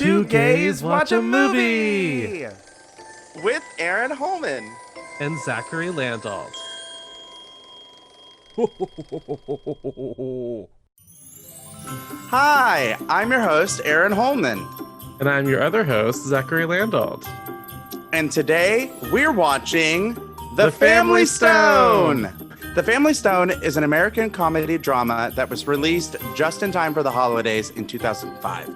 Two Gays Watch a Movie! With Arron Holman. And Zacary Landolt. Hi, I'm your host, Arron Holman. And I'm your other host, Zacary Landolt. And today, we're watching The Family Stone! The Family Stone is an American comedy drama that was released just in time for the holidays in 2005.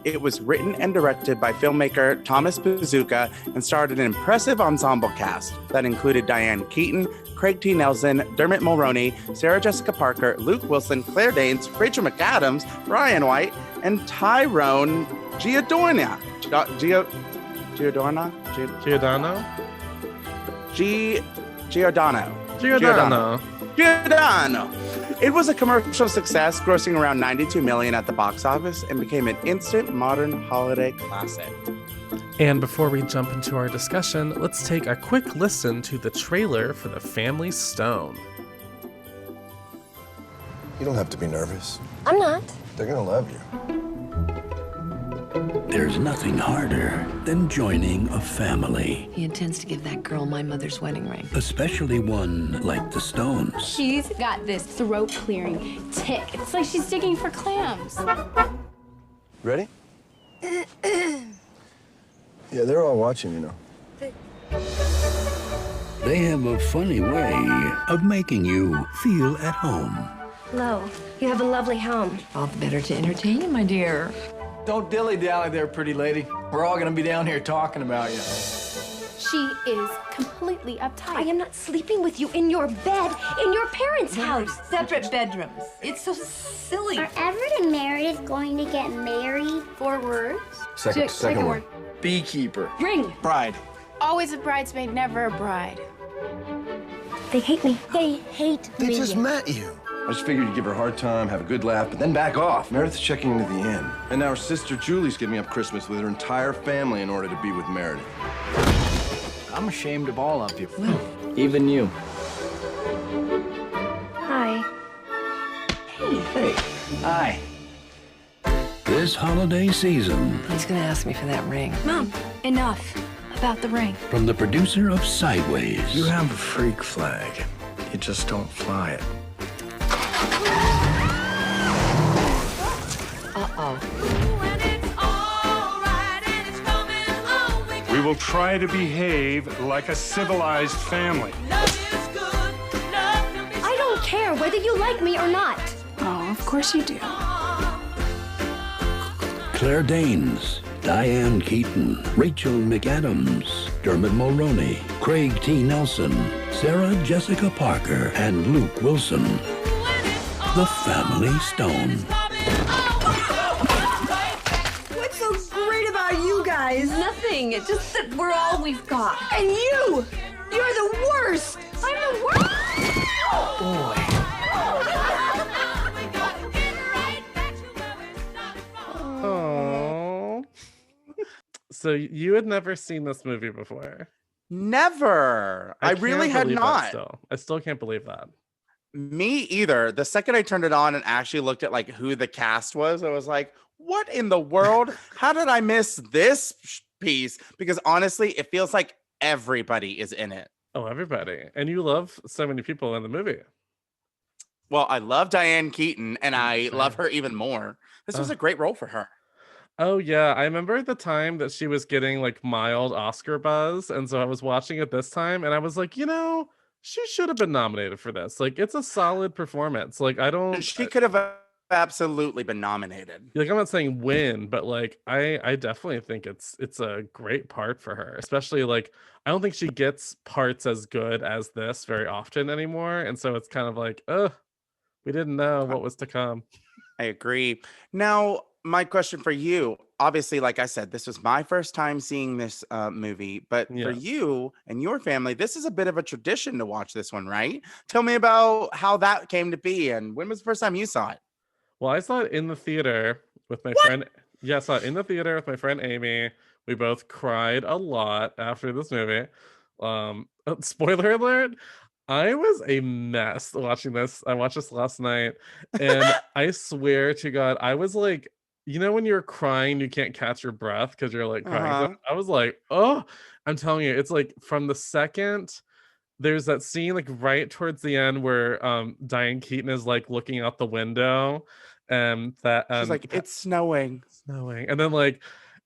It was written and directed by filmmaker Thomas Bazooka and starred an impressive ensemble cast that included Diane Keaton, Craig T. Nelson, Dermot Mulroney, Sarah Jessica Parker, Luke Wilson, Claire Danes, Rachel McAdams, Brian White, and Tyrone Giordano. It was a commercial success, grossing around $92 million at the box office and became an instant modern holiday classic. And before we jump into our discussion, let's take a quick listen to the trailer for The Family Stone. You don't have to be nervous. I'm not. They're gonna love you. There's nothing harder than joining a family, He intends to give that girl my mother's wedding ring. especially one like the Stones. She's got this throat-clearing tick. It's like she's digging for clams. Ready? Yeah, they're all watching, you know. They have a funny way of making you feel at home. Hello. You have a lovely home. All the better to entertain you, my dear. Don't dilly-dally there, pretty lady. We're all gonna be down here talking about you. She is completely uptight. I am not sleeping with you in your bed in your parents' house. Separate bedrooms. It's so silly. Are Everett and Meredith going to get married? 4 words. Second word. Beekeeper. Ring. Bride. Always a bridesmaid, never a bride. They hate me. They hate They me. just met you. I just figured you'd give her a hard time, have a good laugh, but then back off. Meredith's checking into the inn. And now her sister Julie's giving up Christmas with her entire family in order to be with Meredith. I'm ashamed of all of you. Even you. Hi. Hey. Hi. This holiday season, He's gonna ask me for that ring. Mom, enough about the ring. from the producer of Sideways, You have a freak flag. You just don't fly it. Uh-oh. We will try to behave like a civilized family. I don't care whether you like me or not. Oh, of course you do. Claire Danes, Diane Keaton, Rachel McAdams, Dermot Mulroney, Craig T. Nelson, Sarah Jessica Parker, and Luke Wilson. The Family Stone. What's so great about you guys? Nothing. It's just that we're all we've got. And you! You're the worst! I'm the worst! Aww. So you had never seen this movie before? Never. I really can't had believe that not. still. I still can't believe that. Me either. The second I turned it on and actually looked at like who the cast was, I was like, what in the world? How did I miss this piece? Because honestly, it feels like everybody is in it. Oh, everybody. And you love so many people in the movie. Well, I love Diane Keaton and I Sure. love her even more. This was a great role for her. Oh, yeah. I remember the time that she was getting like mild Oscar buzz. And so I was watching it this time and I was like, she should have been nominated for this. Like, it's a solid performance. Like, She could have absolutely been nominated. like, I'm not saying win, but like, I definitely think it's a great part for her. Especially like, I don't think she gets parts as good as this very often anymore. And so it's kind of like, we didn't know what was to come. I agree. Now, my question for you, obviously, like I said, this was my first time seeing this movie, but Yeah. for you and your family, this is a bit of a tradition to watch this one, right? Tell me about how that came to be and when was the first time you saw it? Well, I saw it in the theater with my friend. Yeah, I saw it in the theater with my friend Amy. We both cried a lot after this movie. Spoiler alert, I was a mess watching this. I watched this last night, and I swear to God, I was like you know when you're crying, you can't catch your breath because you're like crying. So Uh-huh. I was like, oh, I'm telling you, it's like from the second there's that scene like right towards the end where Diane Keaton is like looking out the window and that She's like, it's snowing. snowing. And then like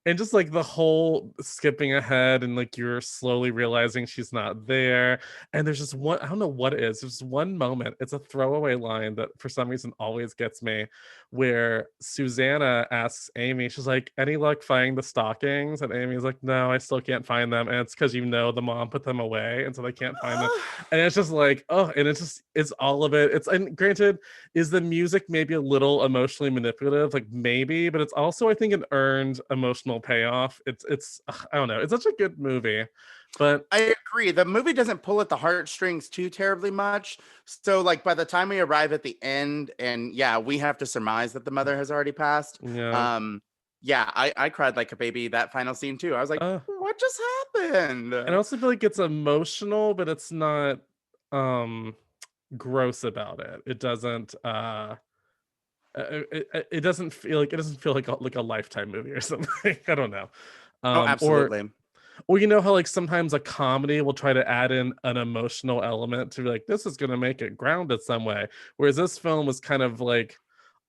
and just like the whole skipping ahead and like you're slowly realizing she's not there. And there's just one, I don't know what it is. There's one moment. It's a throwaway line that for some reason always gets me where Susanna asks Amy, she's like, any luck finding the stockings? And Amy's like, no, I still can't find them. And it's because the mom put them away. And so they can't find them. And it's just like, oh, and it's all of it. And granted, is the music maybe a little emotionally manipulative? Like maybe, but it's also, I think, an earned emotional payoff. It's I don't know. It's such a good movie. But I agree. The movie doesn't pull at the heartstrings too terribly much. So like by the time we arrive at the end, and yeah, we have to surmise that the mother has already passed. Yeah. I cried like a baby that final scene too. I was like, what just happened? And I also feel like it's emotional, but it's not gross about it. It doesn't it doesn't feel like a Lifetime movie or something. I don't know. Oh, absolutely. Or you know how like sometimes a comedy will try to add in an emotional element to be like, this is going to make it grounded some way. Whereas this film was kind of like,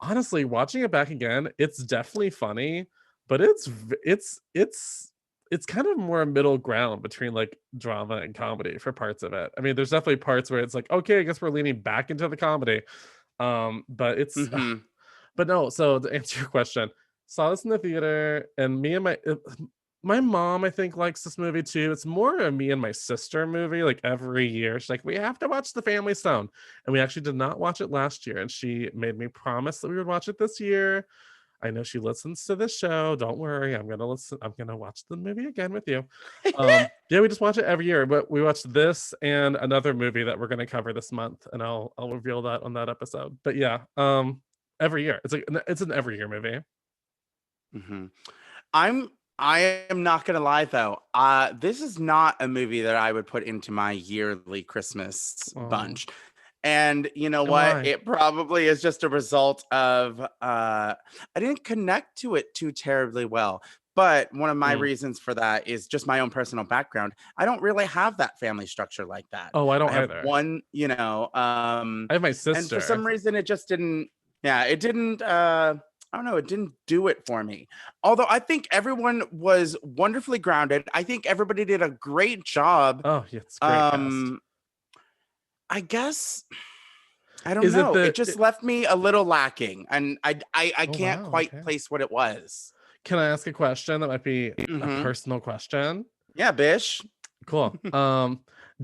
honestly, watching it back again, it's definitely funny, but it's kind of more middle ground between like drama and comedy for parts of it. I mean, there's definitely parts where it's like, okay, I guess we're leaning back into the comedy. But it's but no, so to answer your question, saw this in the theater, and me and my mom, I think, likes this movie too. It's more a me and my sister movie. Like every year, she's like, we have to watch The Family Stone. And we actually did not watch it last year. And she made me promise that we would watch it this year. I know she listens to this show. Don't worry. I'm gonna watch the movie again with you. Yeah, we just watch it every year. But we watched this and another movie that we're gonna cover this month, and I'll reveal that on that episode. But yeah, every year. It's an every year movie. I am not gonna lie though. This is not a movie that I would put into my yearly Christmas bunch. And you know what? Why? It probably is just a result of I didn't connect to it too terribly well. But one of my reasons for that is just my own personal background. I don't really have that family structure like that. Oh, I don't have either. one, I have my sister. And for some reason it just didn't, it didn't I don't know, it didn't do it for me. Although I think everyone was wonderfully grounded. I think everybody did a great job. Oh, yeah, it's great cast. I guess I don't know. It just left me a little lacking, and I can't quite place what it was. Can I ask a question that might be a personal question? Yeah, bish. Cool.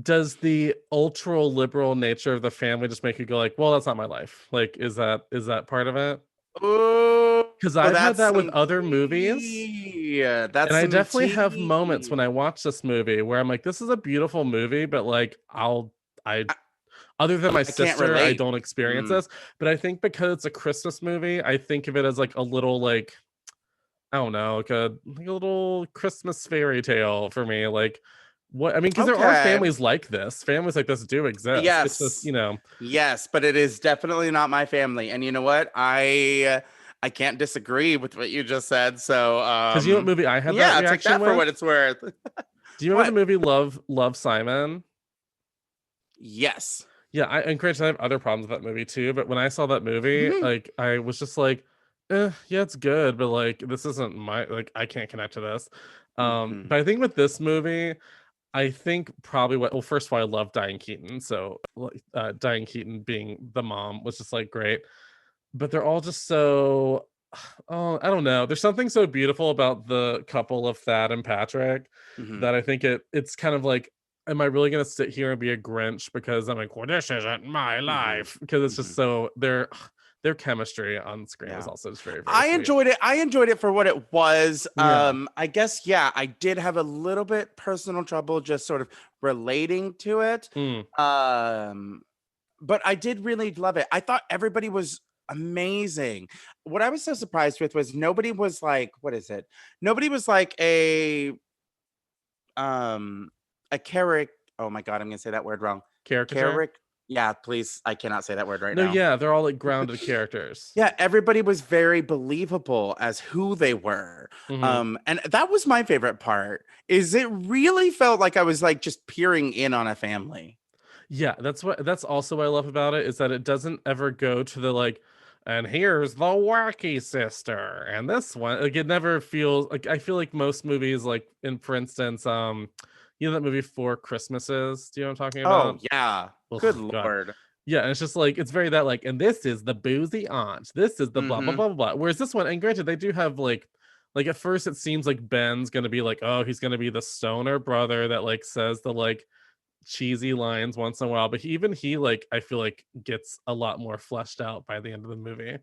Does the ultra liberal nature of the family just make you go like, well, that's not my life? Like, is that part of it? Because I've had that with other movies. Yeah, and I definitely have moments when I watch this movie where I'm like, this is a beautiful movie, but like other than my sister, I don't experience this. But I think because it's a Christmas movie, I think of it as like a little like, I don't know, like a little Christmas fairy tale for me. Like what I mean, because there are families like this. Families like this do exist. Yes. It's just, Yes, but it is definitely not my family. And you know what? I can't disagree with what you just said. So because you know what movie I had that reaction take that with? for what it's worth. Do you remember the movie Love, Simon? Yes. Yeah, and granted, I have other problems with that movie too. But when I saw that movie, like I was just like, yeah, it's good, but like this isn't I can't connect to this. But I think with this movie, I think probably first of all, I love Diane Keaton. So Diane Keaton being the mom was just like great. But they're all just so I don't know. There's something so beautiful about the couple of Thad and Patrick that I think it's kind of like, am I really gonna sit here and be a Grinch because I'm like, well, this isn't my life? Because it's just so their chemistry on screen is also just very, very I sweet. enjoyed it. I enjoyed it for what it was. I guess I did have a little bit personal trouble just sort of relating to it. But I did really love it. I thought everybody was amazing. What I was so surprised with was nobody was like, what is it? Nobody was like a character. Oh my god, I'm gonna say that word wrong. Caricature. Yeah, please. I cannot say that word right No, now. yeah, they're all like grounded characters. Yeah, everybody was very believable as who they were. Mhm. And that was my favorite part. Is it really felt like I was like just peering in on a family. Yeah, that's also what I love about it, is that it doesn't ever go to the like, and here's the wacky sister, and this one, like it never feels like, I feel like most movies, like in for instance, you know that movie Four Christmases? Do you know what I'm talking Oh about? yeah. Good Oh God. lord. Yeah, and it's just like it's very that like, and this is the boozy aunt. This is the blah blah Mm-hmm. blah blah blah. Whereas this one, and granted, they do have like at first it seems like Ben's gonna be like, oh, he's gonna be the stoner brother that like says the like cheesy lines once in a while, but even he like I feel like gets a lot more fleshed out by the end of the movie.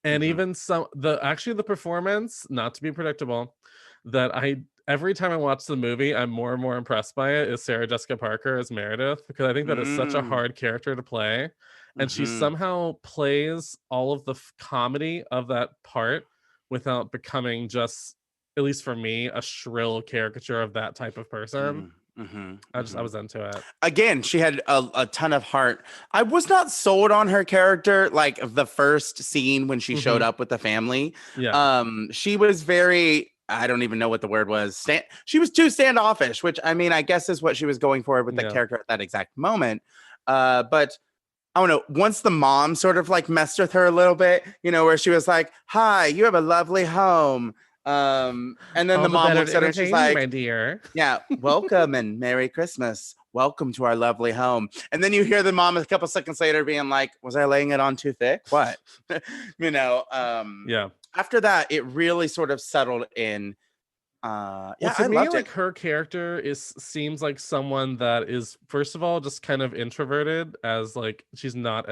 And Mm-hmm. even some the performance, not to be predictable, that I every time I watch the movie I'm more and more impressed by it, is Sarah Jessica Parker as Meredith, because I think that is such a Mm. hard character to play, and she Mm-hmm. somehow plays all of the comedy of that part without becoming just, at least for me, a shrill caricature of that type of person. Mm-hmm. I Mm-hmm. was into it. Again, she had a ton of heart. I was not sold on her character like the first scene when she showed Mhm. up with the family. Yeah. She was very, I don't even know what the word was. She was too standoffish, which I mean, I guess is what she was going for with the Yeah. character at that exact moment. But I don't know. Once the mom sort of like messed with her a little bit, where she was like, "Hi, you have a lovely home." And then All the the mom better looks to at her and she's entertain you, my like, dear. yeah, welcome and Merry Christmas. Welcome to our lovely home. And then you hear the mom a couple seconds later being like, was I laying it on too thick? What? Yeah. After that, it really sort of settled in. Well, Yeah, to I me, loved it. like her character seems like someone that is, first of all, just kind of introverted, as like she's not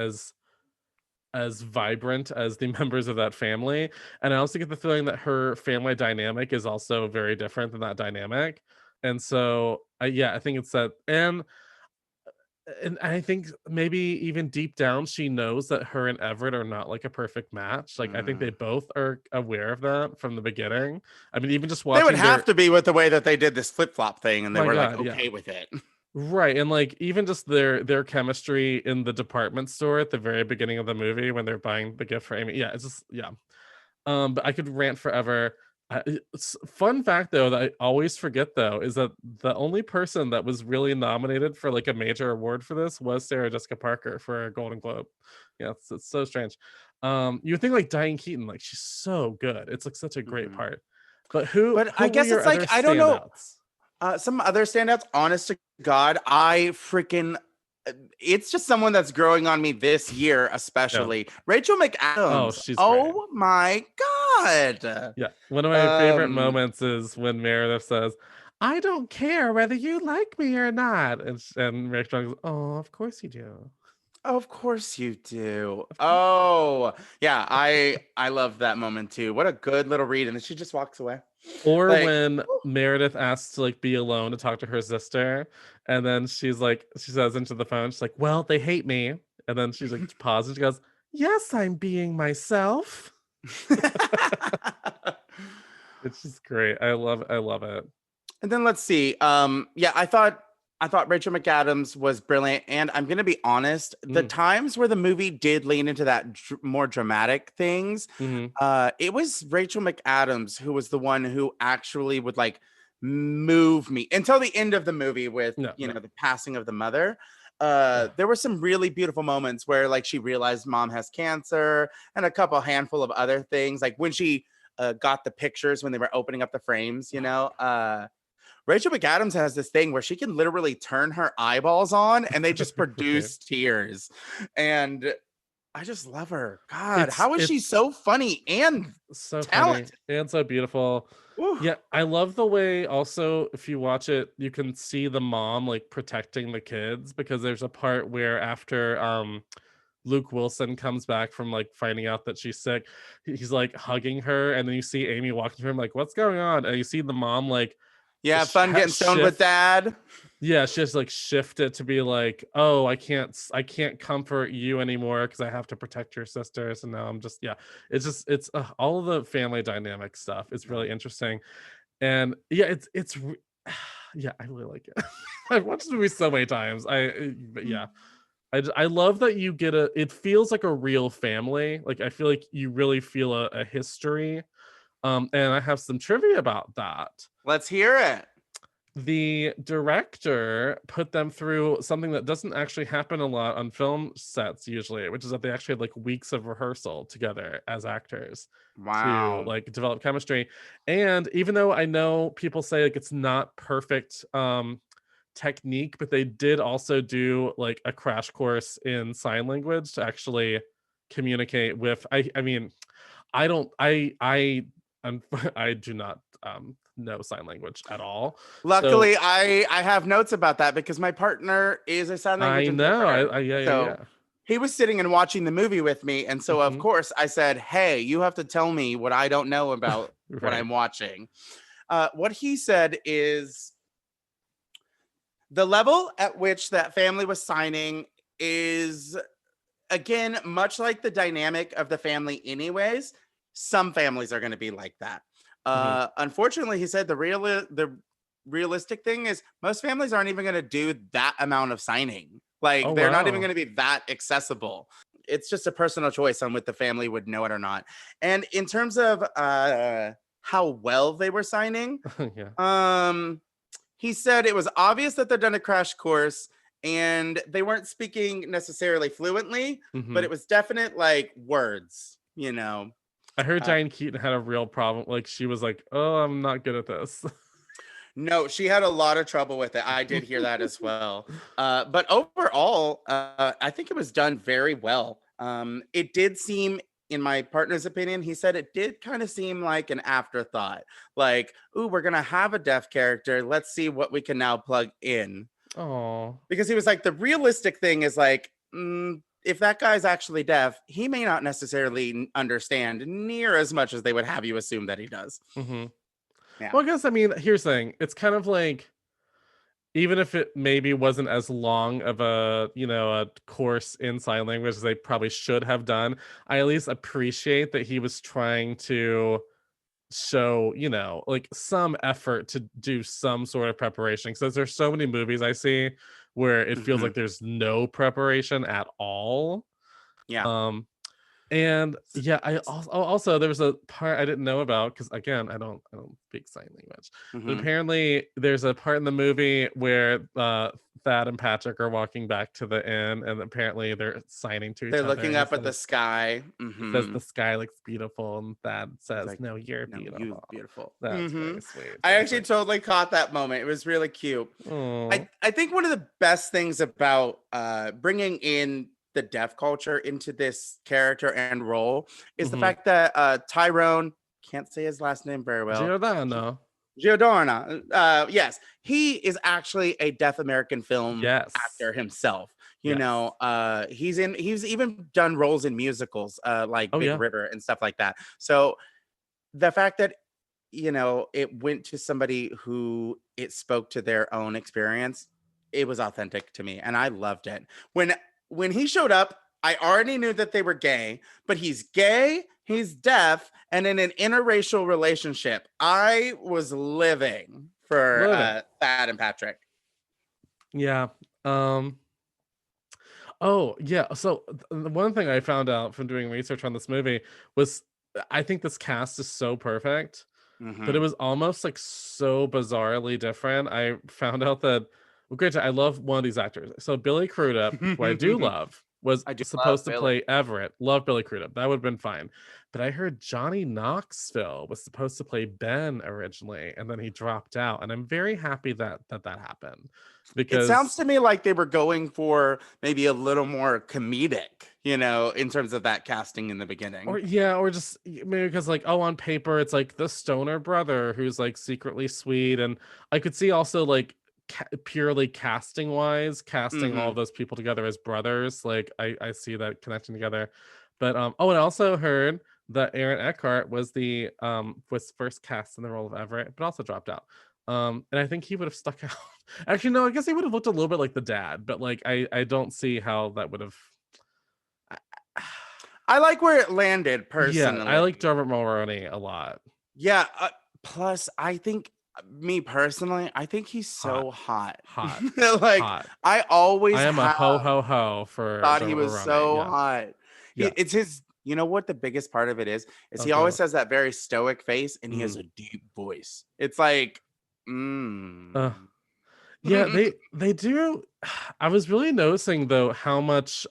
as vibrant as the members of that family. And I also get the feeling that her family dynamic is also very different than that dynamic. And so yeah, I think it's that, and I think maybe even deep down she knows that her and Everett are not like a perfect match. Like I think they Mm. both are aware of that from the beginning. I mean, even just They would watching have their, to be with the way that they did this flip flop thing, and they my were like God, yeah. okay with it. Right, and like even just their chemistry in the department store at the very beginning of the movie when they're buying the gift for Amy. Yeah, it's just yeah. But I could rant forever. Fun fact though that I always forget though is that the only person that was really nominated for like a major award for this was Sarah Jessica Parker for a Golden Globe. Yeah, it's so strange. You would think like Diane Keaton, like she's so good. It's like such a great Mhm. part. But who But who I were guess your it's like other I don't know. standouts? Some other standouts, honest to God, I freaking it's just someone that's growing on me this year, Yeah. especially Rachel Oh, McAdams. she's great. Oh my God. Yeah, one of my favorite Um, moments is when Meredith says, "I don't care whether you like me or not," and Rick Strong goes, "Oh, of course you do." of course you do. Of course. Oh, yeah, I love that moment too. What a good little read. And then she just walks away. Or Like, when Meredith asks to like be alone to talk to her sister, and then she's like, she says into the phone, she's like, "Well, they hate me," and then she's like, pauses, she goes, "Yes, I'm being myself." It's just great. I love it. and then let's see. Yeah, I thought Rachel McAdams was brilliant, and I'm gonna be honest. The Mm, times where the movie did lean into that more dramatic things, mhm. it was Rachel McAdams who was the one who actually would like move me until the end of the movie with No, no. the passing of the mother. There were some really beautiful moments where like she realized mom has cancer, and a couple handful of other things, like when she got the pictures when they were opening up the frames. Rachel McAdams has this thing where she can literally turn her eyeballs on and they just Right. produce tears. And I just love her. God, It's how is she it's so funny and so funny talented? and so beautiful. Woo. Yeah, I love the way also if you watch it, you can see the mom like protecting the kids, because there's a part where after Luke Wilson comes back from like finding out that she's sick, he's like hugging her, and then you see Amy walking to him like, "What's going on?" And you see the mom like Yeah, fun getting stoned with shift. dad. Yeah, she just like shift it to be like, "Oh, I can't comfort you anymore because I have to protect your sisters." And now I'm just, yeah, it's all of the family dynamic stuff is really interesting. And yeah, yeah, I really like it. I've watched the movie so many times. But yeah. I love that you get it feels like a real family. Like, I feel like you really feel a history. And I have some trivia about that. Let's hear it. The director put them through something that doesn't actually happen a lot on film sets usually, which is that they actually had like weeks of rehearsal together as actors to Wow. like develop chemistry. And even though I know people say like it's not perfect technique, but they did also do like a crash course in sign language to actually communicate with I mean, I don't I do not know sign language at all. Luckily, I have notes about that because my partner is a sign language I know. interpreter. Yeah. He was sitting and watching the movie with me, and so of course I said, "Hey, you have to tell me what I don't know about what I'm watching." What he said is the level at which that family was signing is, again, much like the dynamic of the family anyways. Some families are going to be like that. Unfortunately, he said the realistic thing is most families aren't even going to do that amount of signing. Like, they're not even going to be that accessible. It's just a personal choice on what the family would know it or not. And in terms of how well they were signing, he said it was obvious that they'd done a crash course and they weren't speaking necessarily fluently, but it was definite like words, you know. I heard Diane Keaton had a real problem. Like, she was like, "Oh, I'm not good at this." No, she had a lot of trouble with it. I did hear that as well. But overall, I think it was done very well. It did seem, in my partner's opinion, he said it did kind of seem like an afterthought. Like, ooh, we're going to have a deaf character. Let's see what we can now plug in. Oh. Because he was like, the realistic thing is like, if that guy's actually deaf, he may not necessarily understand near as much as they would have you assume that he does. Yeah. Well, I guess, I mean, here's the thing. It's kind of like, even if it maybe wasn't as long of a course in sign language as they probably should have done, I at least appreciate that he was trying to show, like some effort to do some sort of preparation. Because there's so many movies I see where it feels like there's no preparation at all. Yeah. And yeah, I also there was a part I didn't know about because, again, I don't speak sign language. But apparently there's a part in the movie where Thad and Patrick are walking back to the inn, and apparently they're signing to each other. They're looking up at the sky. It says the sky looks beautiful, and Thad says, like, "No, you're beautiful." You're beautiful. That's very sweet. I actually totally caught that moment. It was really cute. I think one of the best things about bringing in the deaf culture into this character and role is the fact that Tyrone, can't say his last name very well. Giordano. Yes, he is actually a deaf American film actor himself. You know, he's even done roles in musicals like Big River and stuff like that. So the fact that, it went to somebody who it spoke to their own experience, it was authentic to me, and I loved it. When he showed up, I already knew that they were gay, but he's gay, he's deaf, and in an interracial relationship. I was living for Thad and Patrick. Yeah. Oh, yeah. So one thing I found out from doing research on this movie was I think this cast is so perfect, but it was almost like so bizarrely different. I found out that, well, great, I love one of these actors. So Billy Crudup, who I do love, was supposed to play Everett. Love Billy Crudup. That would have been fine. But I heard Johnny Knoxville was supposed to play Ben originally, and then he dropped out. And I'm very happy that happened. Because it sounds to me like they were going for maybe a little more comedic, in terms of that casting in the beginning. Or just maybe because, like, on paper, it's like the stoner brother who's like secretly sweet. And I could see also, like, purely casting wise, casting all of those people together as brothers, like I see that connection together. But and I also heard that Aaron Eckhart was was first cast in the role of Everett, but also dropped out. And I think he would have stuck out. Actually, no, I guess he would have looked a little bit like the dad, but like I don't see how that would have. I like where it landed personally. Yeah, I like Dermot Mulroney a lot. Yeah. Plus, I think Me personally, I think he's Hot, so hot. hot, Like hot. I always I am a have ho ho ho for thought he Dermot was Mulroney. so Yeah, hot. yeah. It's his, you know what the biggest part of it is he Okay. always has that very stoic face and he has Mm. a deep voice. It's like, Uh, yeah, they do. I was really noticing though how much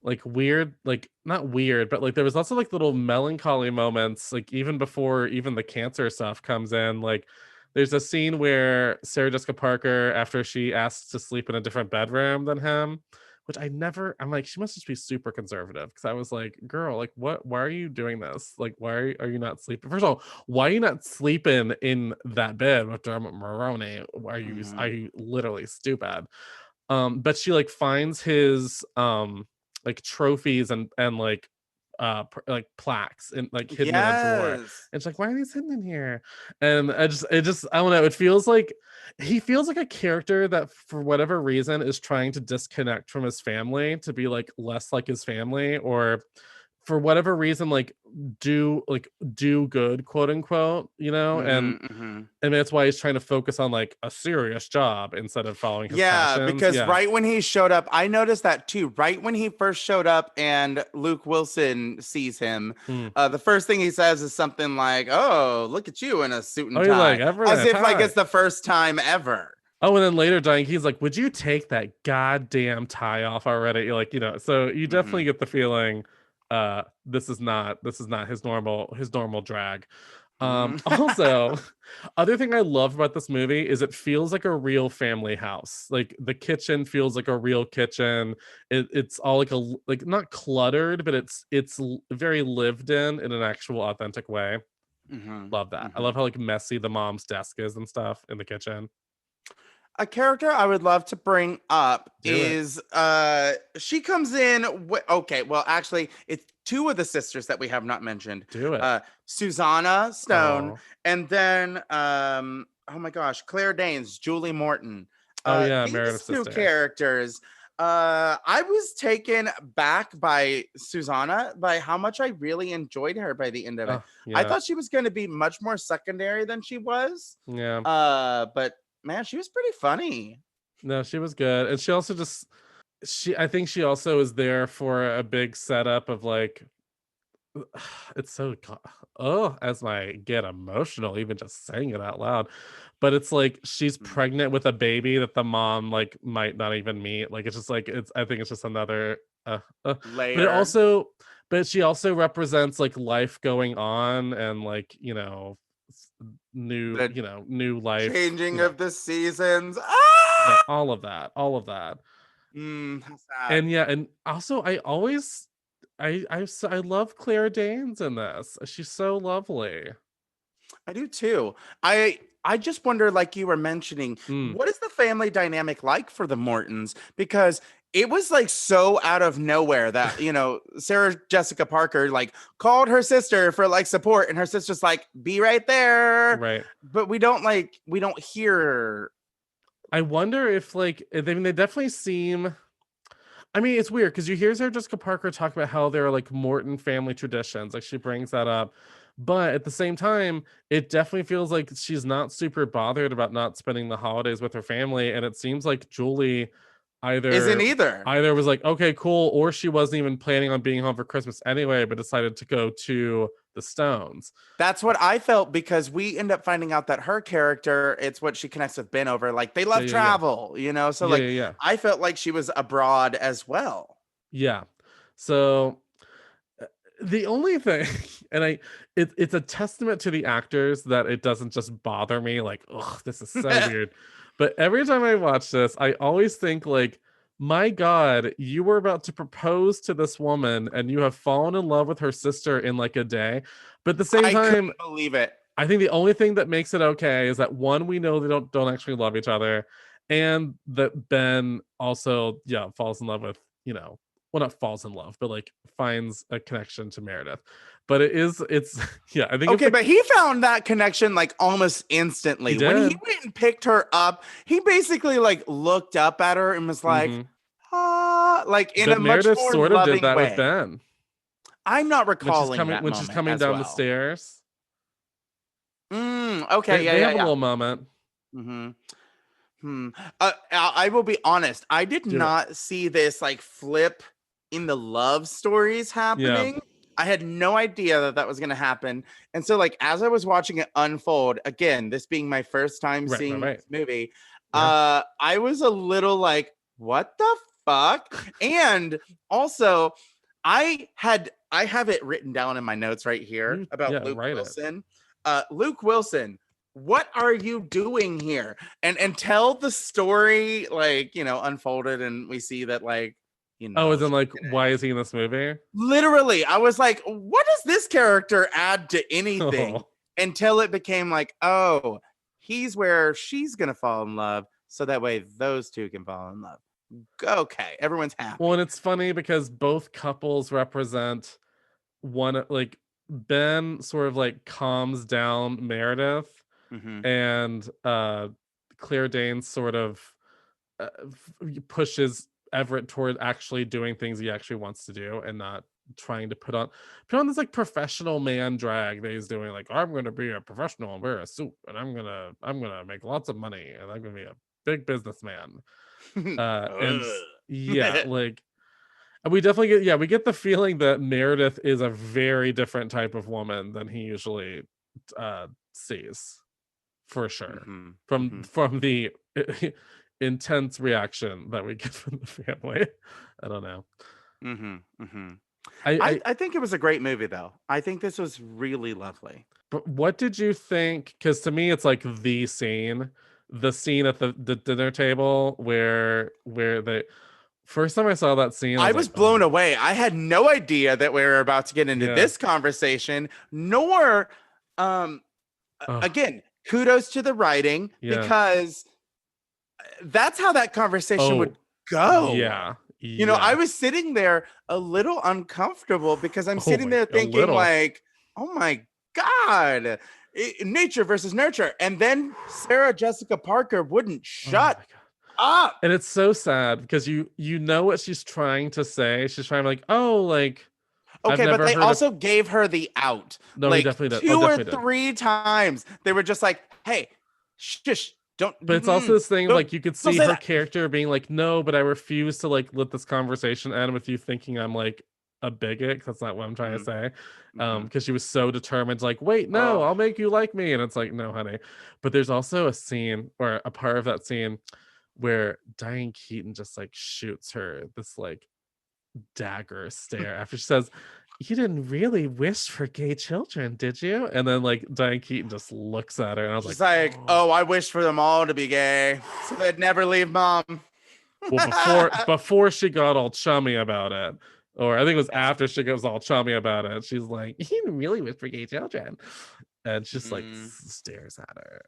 like weird, like not weird, but like there was lots of like little melancholy moments, like even before even the cancer stuff comes in. Like there's a scene where Sarah Jessica Parker, after she asks to sleep in a different bedroom than him, which I'm like, she must just be super conservative. Because I was like, girl, like why are you doing this? Like, why are you not sleeping? First of all, why are you not sleeping in that bed with Dermot Mulroney? Are you literally stupid? But she like finds his like trophies and like like plaques and like hidden in a drawer, and yes. it's like, why are these hidden in here? And I don't know, it feels like he feels like a character that for whatever reason is trying to disconnect from his family to be like less like his family, or for whatever reason do good, quote unquote, Hmm, hmm. and that's why he's trying to focus on like a serious job instead of following his Yeah, passions. because Yeah. right when he showed up, I noticed that too. Right when he first showed up and Luke Wilson sees him, Mm. the first thing he says is something like, "Oh, look at you in a suit and Oh, you're like, tie," everything as if like tie. it's the first time ever. Oh, and then later, Diane Keaton's like, "Would you take that goddamn tie off already?" You're like, so you Hmm. definitely get the feeling, this is not his normal drag. Also, other thing I love about this movie is it feels like a real family house. Like the kitchen feels like a real kitchen. It's all like not cluttered, but it's very lived in an actual authentic way. Hmm, Love that. I hmm. love how like messy the mom's desk is and stuff in the kitchen. A character I would love to bring up Do it. is she comes in okay, well actually it's two of the sisters that we have not mentioned. Do it. Susanna Stone, Oh. and then oh my gosh, Claire Danes, Julie Morton. Oh yeah, These Meredith's two sister. characters, I was taken back by Susanna by how much I really enjoyed her by the end of it. Oh I yeah. thought she was going to be much more secondary than she was. Yeah. But man, she was pretty funny. No, she was good. And she also just I think she also is there for a big setup of like it's so as I get emotional even just saying it out loud. But it's like she's Mm. pregnant with a baby that the mom like might not even meet. Like it's just like I think it's just another but it Layer. also but she also represents like life going on and like, new, The new life, changing of the seasons. all of that, all of that. How sad. And yeah, and also I always I love Claire Danes in this. She's so lovely. I do too. I just wonder, like you were mentioning, Mm. what is the family dynamic like for the Mortons? Because it was like so out of nowhere that, Sarah Jessica Parker like called her sister for like support, and her sister's like, be right there. Right. But we don't hear. I wonder if like they definitely seem. I mean, it's weird because you hear Sarah Jessica Parker talk about how there are like Morton family traditions. Like she brings that up. But at the same time, it definitely feels like she's not super bothered about not spending the holidays with her family. And it seems like Julie Isn't either either. either was like, okay, cool, or she wasn't even planning on being home for Christmas anyway, but decided to go to the Stones. That's what I felt, because we end up finding out that her character, it's what she connects with Ben over. Like they Yeah, love yeah, yeah. travel, So Yeah, like yeah, yeah. I felt like she was abroad as well. Yeah. So the only thing, and it's a testament to the actors that it doesn't just bother me like, ugh, this is so weird. But every time I watch this, I always think like, my God, you were about to propose to this woman and you have fallen in love with her sister in like a day. But at the same I time, couldn't believe it. I think the only thing that makes it okay is that one, we know they don't actually love each other, and that Ben also, falls in love with, well, not falls in love, but like finds a connection to Meredith. But it's yeah, I think if Okay, but he found that connection like almost he instantly. When he did. went and picked her up, he basically like looked up at her and was like, Hmm. like in But a much Meredith more sort of did loving that with way. Ben I'm not when she's recalling coming that when she's moment coming as down the well. stairs. Okay, They have a yeah. little moment. I will be honest. I did Do it. not see this like flip in the love stories Yeah. happening. I had no idea that that was going to happen. And so like as I was watching it unfold, again, this being my first time seeing Right. this movie, Yeah. I was a little like, what the fuck? And also I have it written down in my notes right here about Luke Write it. Wilson. Luke Wilson, what are you doing here? And tell the story, like, you know, unfolded, and we see that, like, you know. Oh, as in like, why is he in this movie? Literally, I was like, what does this character add to anything? Oh. Until it became like, oh, he's where she's gonna fall in love, so that way those two can fall in love. Okay, everyone's happy. Well, and it's funny because both couples represent one, like Ben sort of like calms down Meredith, and Claire Danes sort of pushes Everett toward actually doing things he actually wants to do and not trying to put on this like professional man drag that he's doing, like, I'm gonna be a professional and wear a suit and I'm gonna make lots of money and I'm gonna be a big businessman. Like we definitely get the feeling that Meredith is a very different type of woman than he usually sees, for sure. From the intense reaction that we get from the family. I don't know. I think it was a great movie, though. I think this was really lovely. But what did you think? Because to me, it's like the scene at the dinner table where the first time I saw that scene, I was blown away. I had no idea that we were about to get into this conversation, nor again, kudos to the writing, because that's how that conversation would go. You know, I was sitting there a little uncomfortable because I'm sitting there thinking like, oh my God, nature versus nurture. And then Sarah Jessica Parker wouldn't shut up. And it's so sad because you know what she's trying to say. She's trying to like, okay, but they also gave her the out. No, like definitely two or three times. They were just like, hey, shush. Don't. But it's also this thing like you could see her character being like, no, but I refuse to like let this conversation end with you thinking I'm like a bigot, because that's not what I'm trying to say. Because she was so determined, like, wait, no, I'll make you like me. And it's like, no, honey. But there's also a scene or a part of that scene where Diane Keaton just like shoots her this like dagger stare after she says, you didn't really wish for gay children, did you? And then like Diane Keaton just looks at her and I was She's like, oh, I wish for them all to be gay so they'd never leave mom. Well, before she got all chummy about it, or I think it was after she goes all chummy about it, she's like, you didn't really wish for gay children. And just like stares at her.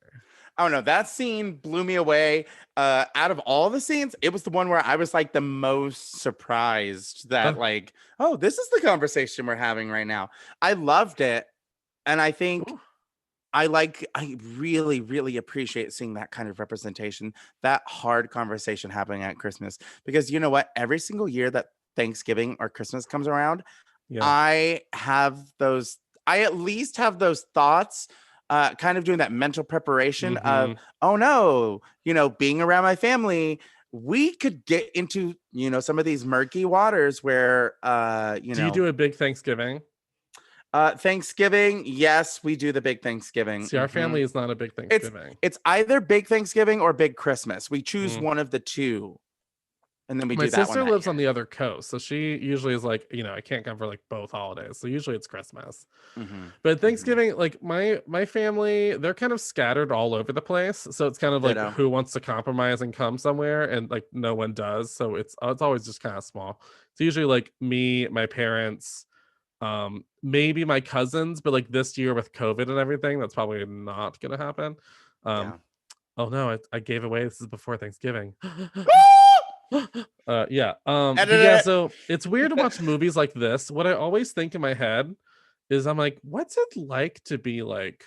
I don't know. That scene blew me away. Out of all the scenes, it was the one where I was like the most surprised that like, oh, this is the conversation we're having right now. I loved it. And I think I really, really appreciate seeing that kind of representation, that hard conversation happening at Christmas. Because you know what? Every single year that Thanksgiving or Christmas comes around, I at least have those thoughts. Kind of doing that mental preparation of, oh no, you know, being around my family, we could get into, you know, some of these murky waters where, you know. Do you do a big Thanksgiving? Thanksgiving, yes, we do the big Thanksgiving. See, our family is not a big Thanksgiving. It's either big Thanksgiving or big Christmas. We choose one of the two. And then we do that one. My sister lives on the other coast, so she usually is like, you know, I can't come for like both holidays. So usually it's Christmas. But Thanksgiving, like my family, they're kind of scattered all over the place. So it's kind of like who wants to compromise and come somewhere, and like no one does. So it's always just kind of small. It's usually like me, my parents, maybe my cousins, but like this year with COVID and everything, that's probably not gonna happen. Oh no, I gave away. This is before Thanksgiving. So it's weird to watch movies like this. What I always think in my head is I'm like, what's it like to be like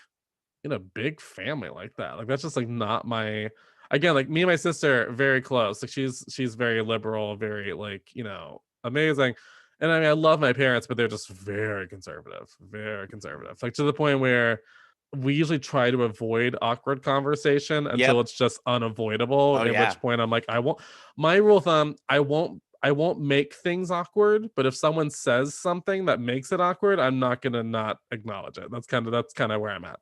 in a big family like that? Like that's just like not my, again, like me and my sister very close. Like she's very liberal, very like, you know, amazing. And I mean I love my parents, but they're just very conservative, like to the point where we usually try to avoid awkward conversation until it's just unavoidable. At which point I'm like, my rule of thumb, I won't make things awkward, but if someone says something that makes it awkward, I'm not gonna not acknowledge it. That's kind of where I'm at.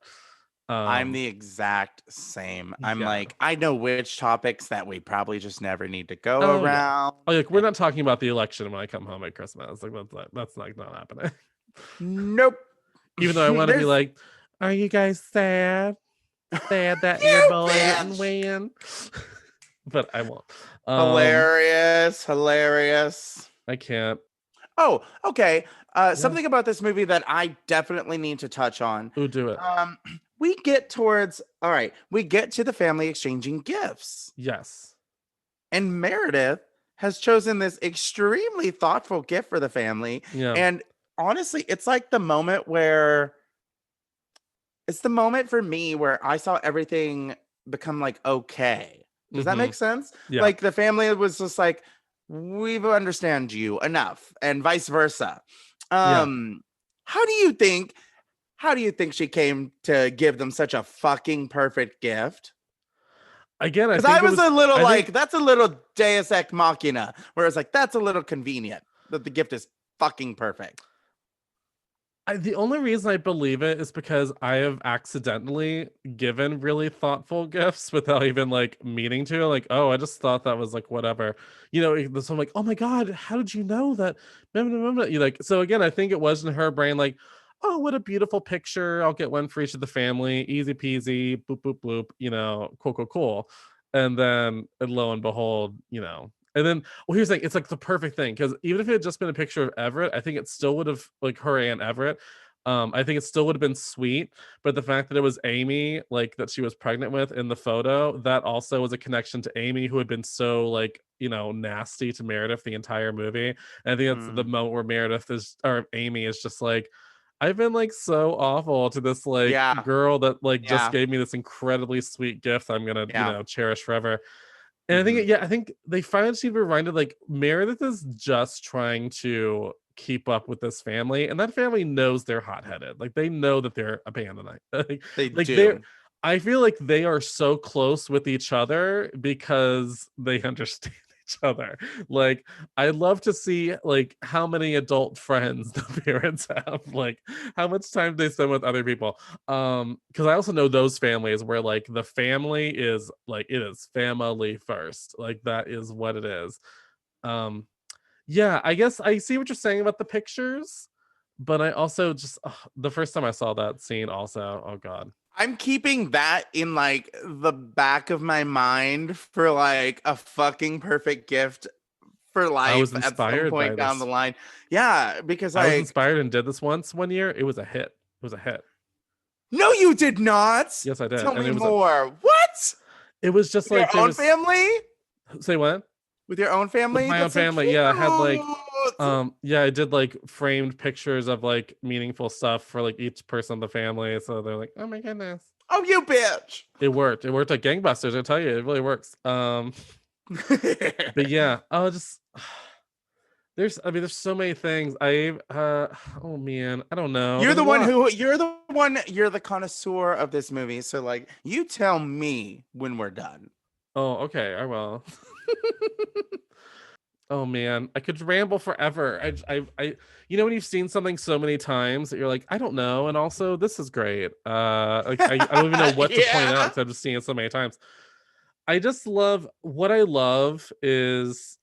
I'm the exact same. I'm like, I know which topics that we probably just never need to go around. Yeah. Oh, like we're not talking about the election when I come home at Christmas. Like that's like not happening. Nope. Even though I want to be like, are you guys sad? Sad that your boy didn't win? But I won't. Hilarious. I can't. Oh, okay. Something about this movie that I definitely need to touch on. Ooh, do it. We get to the family exchanging gifts. Yes. And Meredith has chosen this extremely thoughtful gift for the family. Yeah. And honestly, it's like the moment for me where I saw everything become like okay. Does that make sense? Yeah. Like the family was just like, we've understand you enough, and vice versa. How do you think she came to give them such a fucking perfect gift? Again, because I was a little that's a little Deus Ex Machina, where it's like that's a little convenient that the gift is fucking perfect. The only reason I believe it is because I have accidentally given really thoughtful gifts without even like meaning to. Like, oh, I just thought that was like whatever. So I'm like, oh my God, how did you know that? You like, so again, I think it was in her brain, like, oh, what a beautiful picture. I'll get one for each of the family. Easy peasy, boop, boop, boop, cool. And then lo and behold, and then, well, here's the thing. It's like the perfect thing, because even if it had just been a picture of Everett, I think it still would have, like her and Everett, I think it still would have been sweet. But the fact that it was Amy, like that she was pregnant with in the photo, that also was a connection to Amy, who had been so like, nasty to Meredith the entire movie. And I think that's the moment where Amy is just like, I've been like so awful to this like girl that like just gave me this incredibly sweet gift I'm gonna cherish forever. And I think they finally seem reminded like Meredith is just trying to keep up with this family, and that family knows they're hot-headed. Like they know that they're a band tonight. They do. I feel like they are so close with each other because they understand each other. Like I'd love to see like how many adult friends the parents have, like how much time they spend with other people. Because I also know those families where like the family is like, it is family first, like that is what it is. I guess I see what you're saying about the pictures, but I also just the first time I saw that scene also, oh God, I'm keeping that in like the back of my mind for like a fucking perfect gift for life. I was inspired at some point down the line. Yeah, because I was inspired and did this one year. It was a hit. No, you did not. Yes, I did. Tell me more. What? It was just with like your own family. Say what? With your own family? With my own family, yeah. I had like I did like framed pictures of like meaningful stuff for like each person in the family. So they're like, oh my goodness. Oh, you bitch. It worked like gangbusters, I tell you, it really works. But yeah, there's so many things. Oh man, I don't know. You're the connoisseur of this movie. So like you tell me when we're done. Oh, okay, I will. Oh man, I could ramble forever. I when you've seen something so many times that you're like, I don't know, and also this is great. Like I don't even know what to point out because I've just seen it so many times. I just love what I love is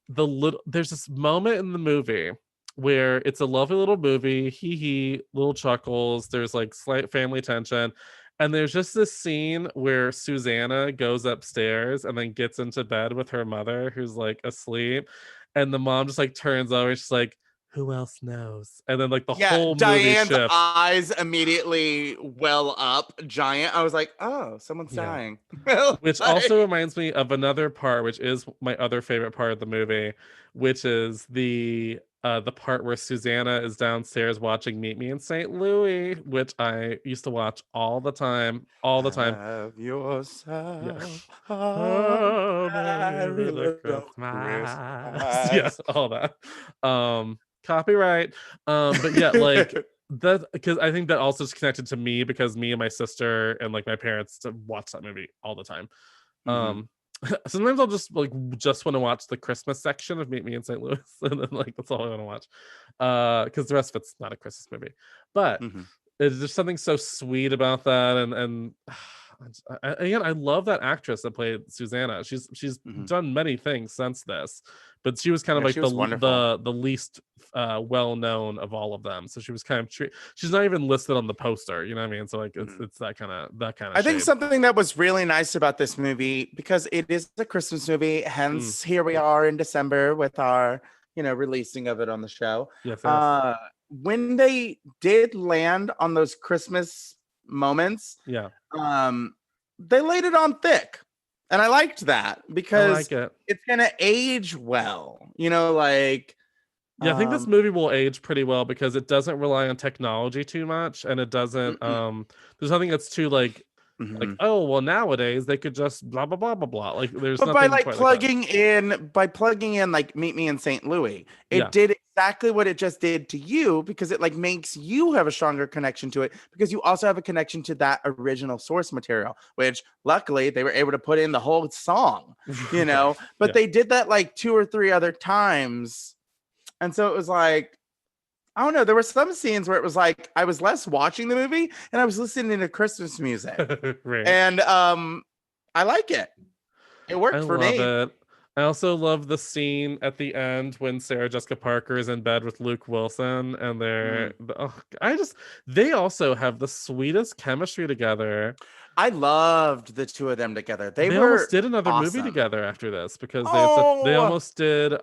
there's this moment in the movie where it's a lovely little movie, little chuckles, there's like slight family tension. And there's just this scene where Susanna goes upstairs and then gets into bed with her mother who's like asleep. And the mom just like turns over. She's like, who else knows? And then like the whole movie Diane's shifts. eyes immediately well up giant. I was like, oh, someone's dying. Which also reminds me of another part, which is my other favorite part of the movie, which is the part where Susanna is downstairs watching Meet Me in St. Louis, which I used to watch all the time. Have yourself yes, all that. Copyright. But yeah, like that because I think that also is connected to me because me and my sister and like my parents watch that movie all the time. Um, sometimes I'll just want to watch the Christmas section of Meet Me in St. Louis, and then like that's all I want to watch. Because the rest of it's not a Christmas movie, but there's just something so sweet about that, and again, I love that actress that played Susanna. She's done many things since this, but she was kind of like the least well known of all of them. So she was kind of she's not even listed on the poster. You know what I mean? So like it's that kind of I think something that was really nice about this movie, because it is a Christmas movie, hence here we are in December with our releasing of it on the show. Yes. When they did land on those Christmas moments, they laid it on thick, and I liked that because it's gonna age well. I think this movie will age pretty well because it doesn't rely on technology too much, and it doesn't there's nothing that's too like oh well, nowadays they could just blah blah blah blah blah, like there's but nothing by plugging in like Meet Me in St. Louis, it did exactly what it just did to you, because it like makes you have a stronger connection to it, because you also have a connection to that original source material, which luckily they were able to put in the whole song, but they did that like 2 or 3 other times, and so it was like, I don't know. There were some scenes where it was like I was less watching the movie and I was listening to Christmas music. Right. And I like it. It worked for me. It. I also love the scene at the end when Sarah Jessica Parker is in bed with Luke Wilson, and they also have the sweetest chemistry together. I loved the two of them together. They almost did another movie together after this, because they almost did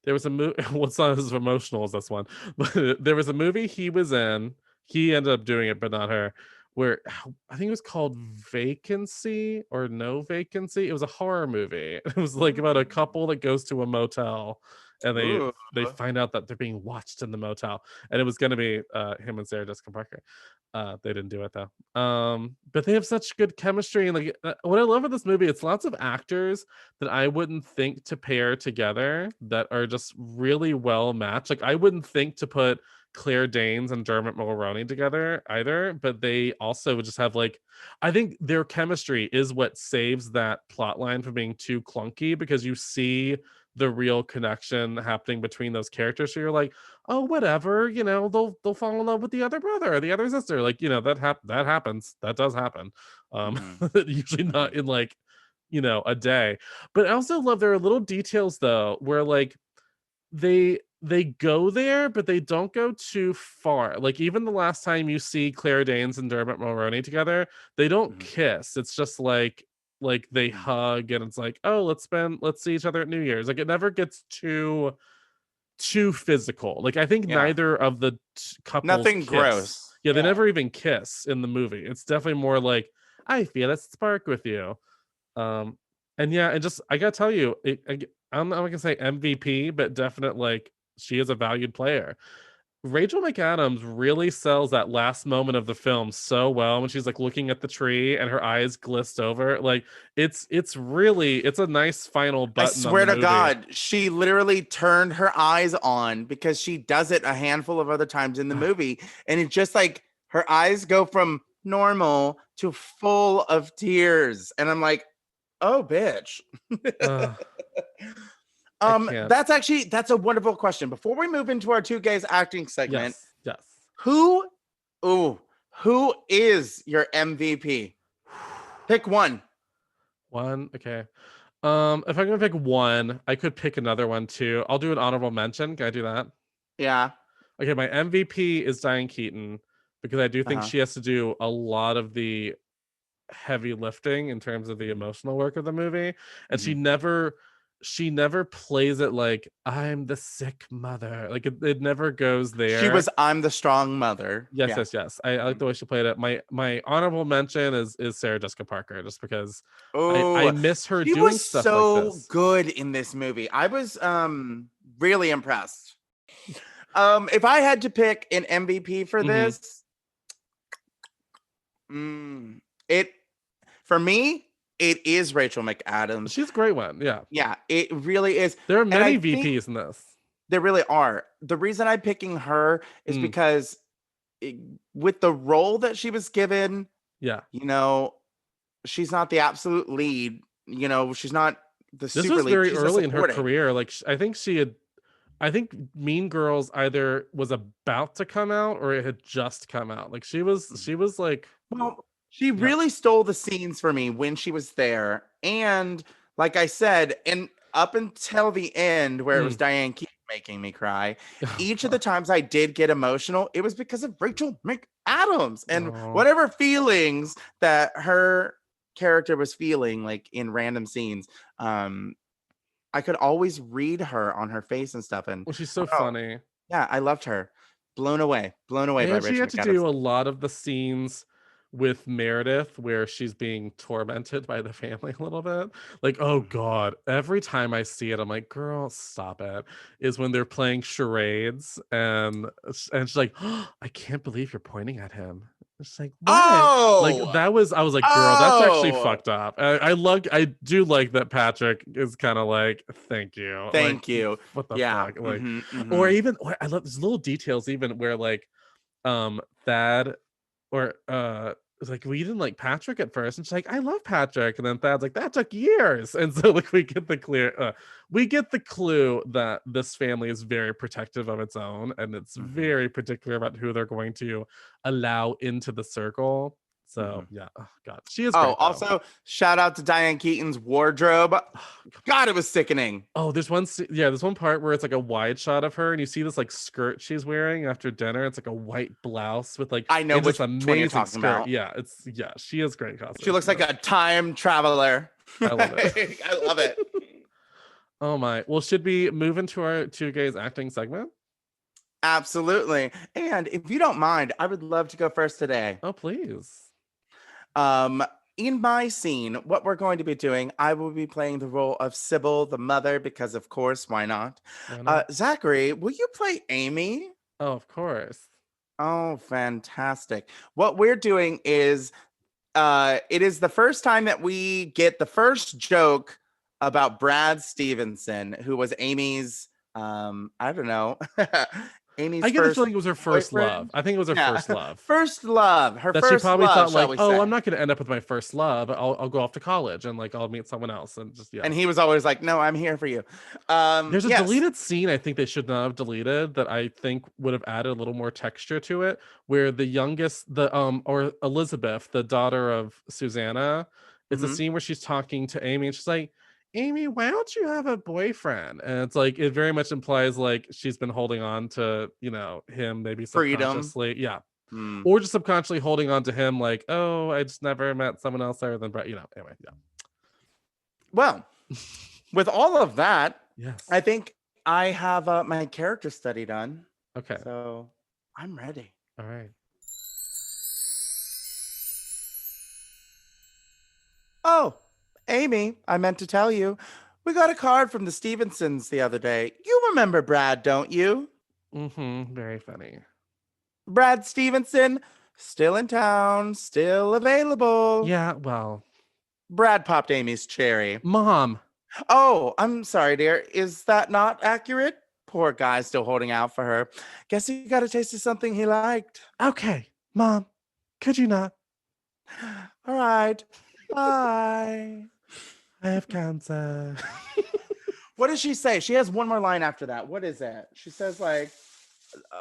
there was a movie. What's not as emotional as this one, but there was a movie he was in. He ended up doing it, but not her. Where I think it was called Vacancy or No Vacancy. It was a horror movie. It was like about a couple that goes to a motel, and they find out that they're being watched in the motel, and it was going to be him and Sarah Jessica Parker. They didn't do it though. But they have such good chemistry, and like what I love about this movie, it's lots of actors that I wouldn't think to pair together that are just really well matched. Like I wouldn't think to put Claire Danes and Dermot Mulroney together either, but they also just have like, I think their chemistry is what saves that plot line from being too clunky, because you see the real connection happening between those characters. So you're like, oh, whatever, they'll fall in love with the other brother or the other sister. Like, that happens. That does happen. Usually not in like, a day. But I also love there are little details though, where like they go there, but they don't go too far. Like even the last time you see Claire Danes and Dermot Mulroney together, they don't kiss. It's just like they hug, and it's like, oh, let's see each other at New Year's. Like it never gets too physical. Like I think neither of the couples nothing kiss. Gross. Yeah, they never even kiss in the movie. It's definitely more like, I feel a spark with you. And just I gotta tell you, I'm not gonna say MVP, but definite like she is a valued player. Rachel McAdams really sells that last moment of the film so well when she's like looking at the tree and her eyes glist over. Like it's a nice final button. I swear to God, she literally turned her eyes on, because she does it a handful of other times in the movie, and it's just like her eyes go from normal to full of tears, and I'm like, oh bitch. That's a wonderful question. Before we move into our two gays acting segment, yes. Who is your MVP? Pick one. Okay. If I'm gonna pick one, I could pick another one too. I'll do an honorable mention. Can I do that? Yeah. Okay, my MVP is Diane Keaton, because I do think she has to do a lot of the heavy lifting in terms of the emotional work of the movie, and she never plays it like I'm the sick mother. Like it never goes there. She was I'm the strong mother. Yes. I like the way she played it. My honorable mention is Sarah Jessica Parker, just because I miss her doing stuff like this. She was so good in this movie. I was really impressed. If I had to pick an MVP for this, for me, it is Rachel McAdams. She's a great one. Yeah. Yeah, it really is. There are many VPs in this. There really are. The reason I'm picking her is because with the role that she was given, Yeah. you know, she's not the absolute lead. You know, she's not the This super was lead. very She's a early in her supporting. career. Like I think Mean Girls either was about to come out or it had just come out. Like she was like, Well, she really stole the scenes for me when she was there. And like I said, and up until the end where it was Diane Keaton making me cry, each of the times I did get emotional, it was because of Rachel McAdams and whatever feelings that her character was feeling, like in random scenes. I could always read her on her face and stuff. And well, she's so funny. Yeah, I loved her. Blown away by And she Rachel had to McAdams. do a lot of the scenes with Meredith where she's being tormented by the family a little bit. Like, oh God, every time I see it, I'm like, girl, stop it. Is when they're playing charades and she's like, oh, I can't believe you're pointing at him. It's like, what? Like that was, I was like, girl, that's actually fucked up. I do like that Patrick is kind of like, thank you. Thank like, you. What the Yeah. fuck? Like, or even, I love these little details, even where like, Thad or it's like, we didn't like Patrick at first, and she's like, I love Patrick, and then Thad's like, that took years. And so like we get the clue that this family is very protective of its own, and it's very particular about who they're going to allow into the circle. So yeah, oh God, she is. Oh, also shout out to Diane Keaton's wardrobe. God, it was sickening. Oh, there's one part where it's like a wide shot of her, and you see this like skirt she's wearing after dinner. It's like a white blouse with like, I know which amazing one you're talking skirt. about. Yeah, she has great costume. She looks like a time traveler. I love it. I love it. Oh my. Well, should we move into our Two Gays acting segment? Absolutely. And if you don't mind, I would love to go first today. Oh, please. In my scene, what we're going to be doing, I will be playing the role of Sybil, the mother, because of course, why not? Zacary, will you play Amy? Oh, of course. Oh, fantastic. What we're doing is, it is the first time that we get the first joke about Brad Stevenson, who was Amy's, I don't know, Amy's I get the feeling it was her first boyfriend? love. I think it was her first love. First love. Her that first she probably love, thought like, oh, I'm not going to end up with my first love. I'll go off to college and like I'll meet someone else and just And he was always like, no, I'm here for you. There's a deleted scene I think they should not have deleted that I think would have added a little more texture to it, where the youngest, or Elizabeth, the daughter of Susanna, it's a scene where she's talking to Amy and she's like, Amy, why don't you have a boyfriend? And it's like, it very much implies like she's been holding on to, him maybe subconsciously. Yeah. Or just subconsciously holding on to him like, oh, I just never met someone else other than Brett, anyway. Yeah. Well, with all of that, yes, I think I have my character study done. Okay. So I'm ready. All right. Oh, Amy, I meant to tell you, we got a card from the Stevensons the other day. You remember Brad, don't you? Very funny. Brad Stevenson, still in town, still available. Yeah, well. Brad popped Amy's cherry. Mom. Oh, I'm sorry, dear. Is that not accurate? Poor guy still holding out for her. Guess he got a taste of something he liked. Okay, Mom. Could you not? All right. Bye. I have cancer. What does she say? She has one more line after that. What is that? She says like,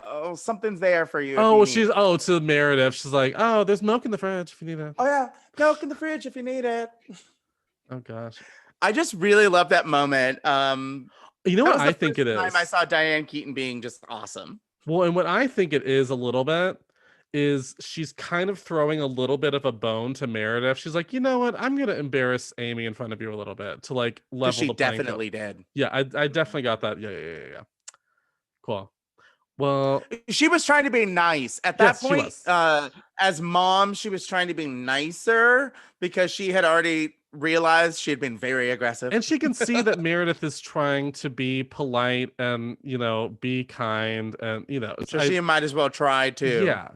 oh, something's there for you. Oh, to Meredith. She's like, oh, there's milk in the fridge if you need it. Oh yeah, milk in the fridge if you need it. Oh gosh. I just really love that moment. You know what I think it is? I saw Diane Keaton being just awesome. Well, and what I think it is a little bit is she's kind of throwing a little bit of a bone to Meredith. She's like, you know what? I'm going to embarrass Amy in front of you a little bit to like level the playing field. Definitely did. Yeah, I definitely got that. Yeah. Cool. Well, she was trying to be nice at that point. As mom, she was trying to be nicer because she had already realized she had been very aggressive. And she can see that Meredith is trying to be polite and, be kind and, So she might as well try to. Yeah.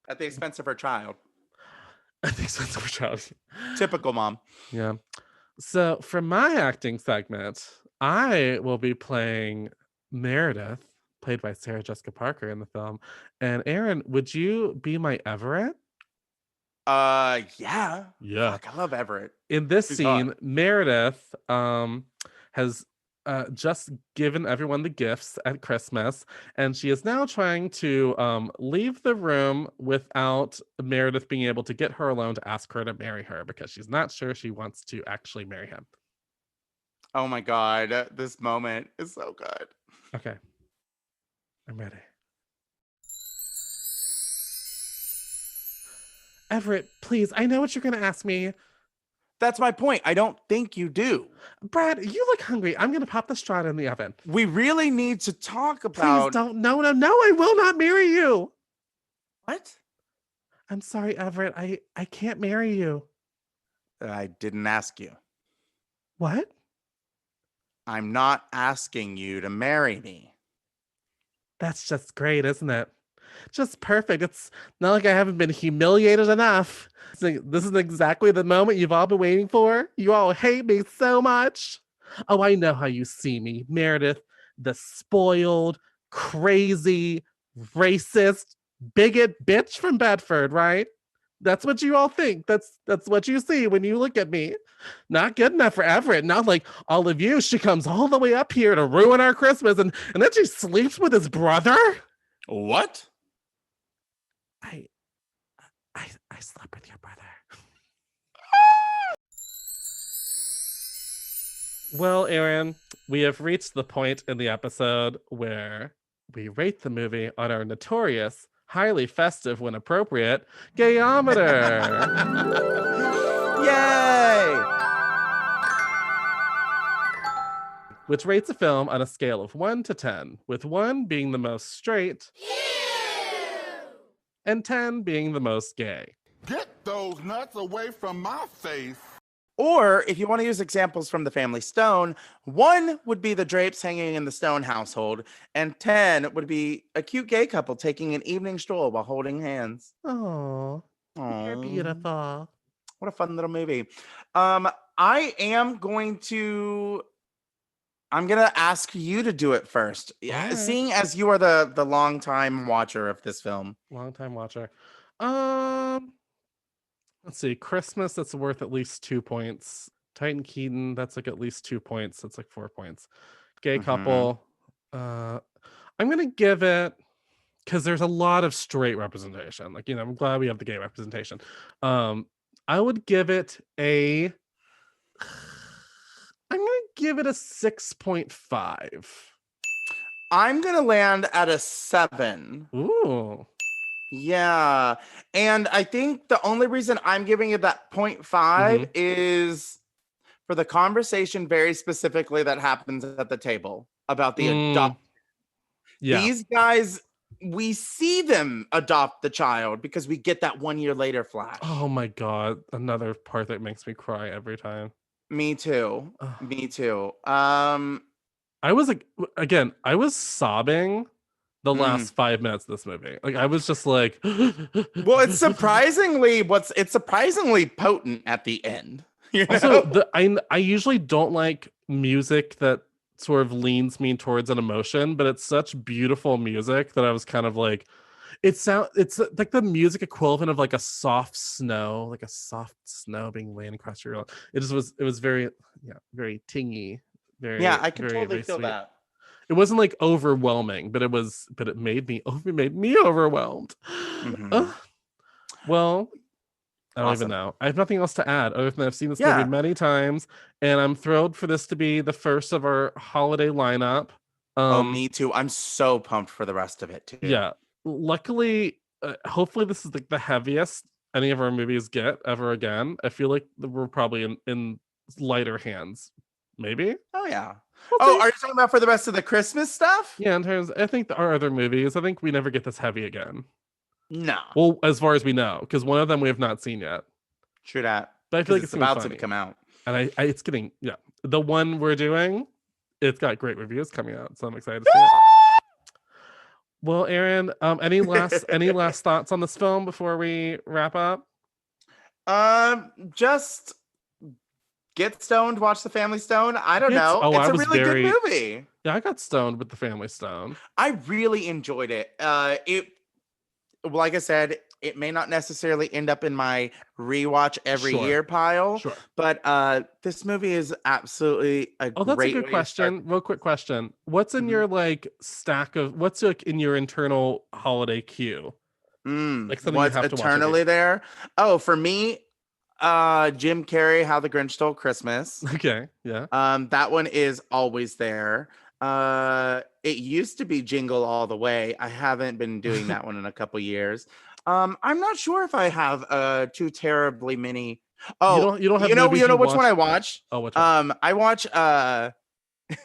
At the expense of her child. At the expense of her child. Typical mom. Yeah. So for my acting segment, I will be playing Meredith, played by Sarah Jessica Parker in the film. And Aaron, would you be my Everett? Yeah. Yeah. Fuck, I love Everett. In this She's scene, hot. Meredith has just given everyone the gifts at Christmas, and she is now trying to leave the room without Meredith being able to get her alone to ask her to marry her because she's not sure she wants to actually marry him. Oh my God, this moment is so good. Okay, I'm ready. Everett, please, I know what you're going to ask me. That's my point. I don't think you do. Brad, you look hungry. I'm going to pop the straw in the oven. We really need to talk about... Please don't. No, I will not marry you. What? I'm sorry, Everett. I can't marry you. I didn't ask you. What? I'm not asking you to marry me. That's just great, isn't it? Just perfect. It's not like I haven't been humiliated enough. This is exactly the moment you've all been waiting for. You all hate me so much. Oh, I know how you see me, Meredith, the spoiled, crazy, racist, bigot bitch from Bedford, right? That's what you all think. That's what you see when you look at me. Not good enough for Everett. Not like all of you. She comes all the way up here to ruin our Christmas, and then she sleeps with his brother. What? I slept with your brother. Well, Aaron, we have reached the point in the episode where we rate the movie on our notorious, highly festive when appropriate, gayometer. Yay! Which rates a film on a scale of 1 to 10, with 1 being the most straight and 10 being the most gay. Get those nuts away from my face. Or if you want to use examples from the Family Stone, 1 would be the drapes hanging in the Stone household, and 10 would be a cute gay couple taking an evening stroll while holding hands. Oh, you're beautiful. What a fun little movie. I'm gonna ask you to do it first. Right. Seeing as you are the longtime watcher of this film. Longtime watcher. Let's see. Christmas, that's worth at least 2 points. Diane Keaton, that's like at least 2 points. That's like 4 points. Gay couple. I'm gonna give it, because there's a lot of straight representation. Like, I'm glad we have the gay representation. I would give it I'm gonna give it a 6.5. I'm gonna land at a 7. Ooh. Yeah. And I think the only reason I'm giving it that 0.5 is for the conversation very specifically that happens at the table about the adoption. Yeah. These guys, we see them adopt the child because we get that 1 year later flash. Oh my God. Another part that makes me cry every time. Me too. Me too. I was sobbing the last 5 minutes of this movie. Like, I was just like, well, it's surprisingly potent at the end. You know? Also, I usually don't like music that sort of leans me towards an emotion, but it's such beautiful music that I was kind of like, it's like the music equivalent of like a soft snow being laying across your lawn. It was very tingy. I can totally very feel sweet. that. It wasn't like overwhelming, but it made me overwhelmed. Well, I don't even know. I have nothing else to add other than I've seen this movie many times, and I'm thrilled for this to be the first of our holiday lineup. Me too. I'm so pumped for the rest of it too. Yeah. Luckily, hopefully this is the heaviest any of our movies get ever again. I feel like we're probably in lighter hands. Maybe? Oh, yeah. Are you talking about for the rest of the Christmas stuff? Yeah, I think our other movies, I think we never get this heavy again. No. Well, as far as we know, because one of them we have not seen yet. True that. But I feel like it's about to come out. And it's getting, the one we're doing, it's got great reviews coming out, so I'm excited to see it. Well, Aaron, any last thoughts on this film before we wrap up? Just get stoned, watch The Family Stone. I don't know. Oh, It's I a was really very- good movie. Yeah, I got stoned with The Family Stone. I really enjoyed it. Like I said, it may not necessarily end up in my rewatch every Sure. year pile, Sure. but this movie is absolutely a Oh, that's a great good way to start. question. Real quick question. What's in your like stack of what's like in your internal holiday queue? Like something What's you have to watch eternally there? Oh, for me, Jim Carrey, How the Grinch Stole Christmas. Okay, yeah. That one is always there. It used to be Jingle All the Way. I haven't been doing that one in a couple years. I'm not sure if I have too terribly many. Oh, you don't have you know movies which watch? one I watch? Oh, which one? I watch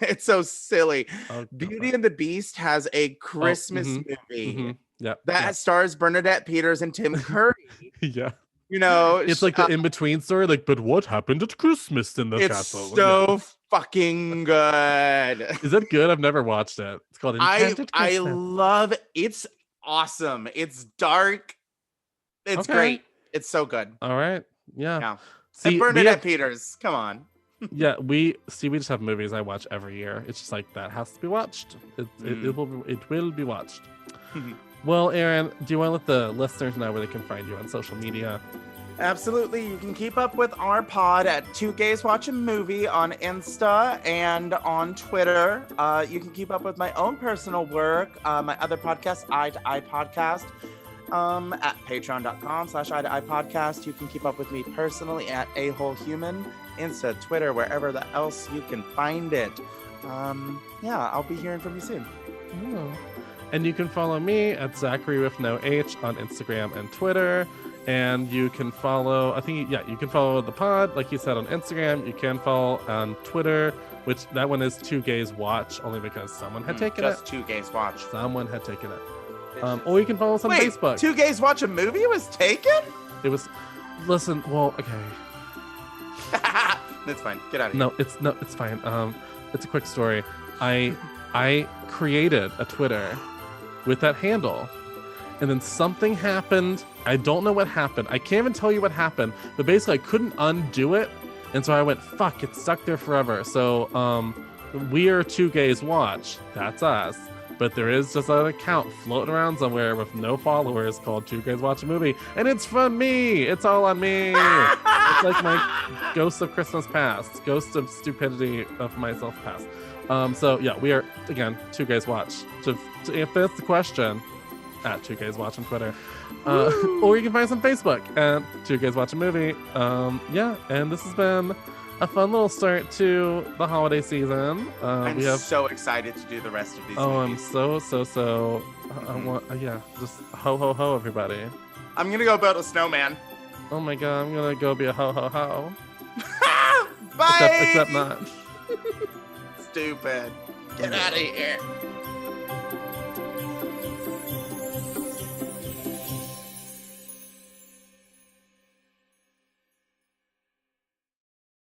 it's so silly. Oh, Beauty and the Beast has a Christmas movie Yeah. that stars Bernadette Peters and Tim Curry. Yeah. You know, It's like the in-between story, like, but what happened at Christmas in the it's castle? so fucking good. Is it good? I've never watched it. It's called Enchanted I Christmas. love it's awesome. It's dark. It's Okay. great. It's so good. All right. Yeah. Yeah. See, And we Bernadette have- Peters. Come on. yeah, we just have movies I watch every year. It's just like that has to be watched. It will be watched. Well, Aaron, do you want to let the listeners know where they can find you on social media? Absolutely. You can keep up with our pod at Two Gays Watch a Movie on Insta and on Twitter. You can keep up with my own personal work, my other podcast, Eye to Eye Podcast, at patreon.com/Eye to Eye Podcast. You can keep up with me personally at A Whole Human, Insta, Twitter, wherever else you can find it. Yeah, I'll be hearing from you soon. Oh. And you can follow me at Zacary with no H on Instagram and Twitter. And you can follow, you can follow the pod, like you said, on Instagram. You can follow on Twitter, which that one is Two Gays Watch, only because someone had taken it. Just Two Gays Watch. Someone had taken it. Or you can follow us on Wait, Facebook. Two Gays Watch a Movie was taken? It was, listen, well, okay. That's fine. Get out of here. No, it's fine. It's a quick story. I created a Twitter with that handle, and then something happened. I don't know what happened. I can't even tell you what happened, but basically I couldn't undo it, and so I went, fuck, it's stuck there forever. So we are Two Gays Watch. That's us. But there is just an account floating around somewhere with no followers called Two Gays Watch a Movie, and it's from me. It's all on me. It's like my ghost of Christmas past, ghost of stupidity of myself past. So yeah, we are again Two Gays Watch. So if that's the question, at Two Gays Watch on Twitter, or you can find us on Facebook at Two Gays Watch a Movie. Yeah, and this has been a fun little start to the holiday season. I'm so excited to do the rest of these movies. I'm so I want just ho ho ho everybody. I'm gonna go build a snowman. Oh my god, I'm gonna go be a ho ho ho. Bye. Except not. Stupid. Get out of here.